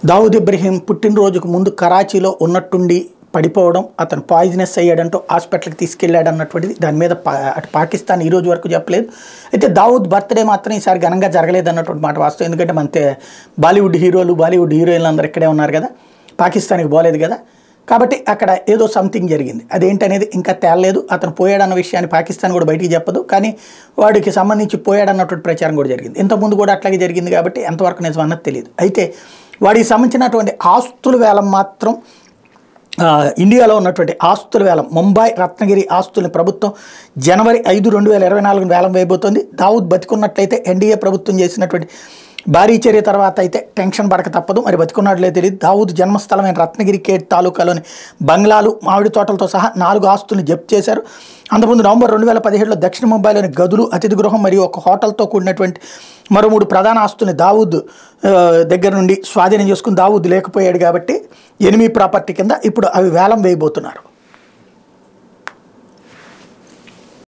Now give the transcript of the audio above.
దావుద్ ఇబ్రహీం పుట్టినరోజుకు ముందు కరాచీలో ఉన్నట్టుండి పడిపోవడం, అతను పాయిజనస్ అయ్యాడంటూ హాస్పిటల్కి తీసుకెళ్లాడు అన్నటువంటిది దాని మీద అటు పాకిస్తాన్ ఈ రోజు వరకు చెప్పలేదు. అయితే దావుద్ బర్త్డే మాత్రం ఈసారి ఘనంగా జరగలేదు అన్నటువంటి మాట వాస్తవం. ఎందుకంటే మన బాలీవుడ్ హీరోలు బాలీవుడ్ హీరోయిన్లు అందరూ ఇక్కడే ఉన్నారు కదా, పాకిస్తాన్కి పోలేదు కదా, కాబట్టి అక్కడ ఏదో సంథింగ్ జరిగింది. అదేంటనేది ఇంకా తేలలేదు. అతను పోయాడన్న విషయాన్ని పాకిస్తాన్ కూడా బయటికి చెప్పదు, కానీ వాడికి సంబంధించి పోయాడన్నటువంటి ప్రచారం కూడా జరిగింది. ఇంతకుముందు కూడా అట్లాగే జరిగింది కాబట్టి ఎంతవరకు నిజం అన్నది తెలియదు. అయితే వాడికి సంబంధించినటువంటి ఆస్తుల వేలం మాత్రం ఇండియాలో ఉన్నటువంటి ఆస్తుల వేలం, ముంబై రత్నగిరి ఆస్తుల్ని ప్రభుత్వం జనవరి 5, 2024 వేలం వేయబోతోంది. దావుద్ బతికున్నట్లయితే ఎన్డీఏ ప్రభుత్వం చేసినటువంటి భారీ చర్య తర్వాత అయితే టెన్షన్ పడక తప్పదు. మరి బతికున్నట్లే తెలియదు. దావుద్ జన్మస్థలమైన రత్నగిరి కేట్ తాలూకాలోని బంగ్లాలు, మామిడి తోటలతో సహా 4 ఆస్తుల్ని జప్తు చేశారు. అంతకుముందు నవంబర్ 2017లో దక్షిణ ముంబైలోని గదులు, అతిథి గృహం మరియు ఒక హోటల్తో కూడినటువంటి మరో 3 ప్రధాన ఆస్తుల్ని దావుద్ దగ్గర నుండి స్వాధీనం చేసుకుని దావుద్ లేకపోయాడు కాబట్టి ఎనిమీ ప్రాపర్టీ కింద ఇప్పుడు అవి వేలం వేయబోతున్నారు.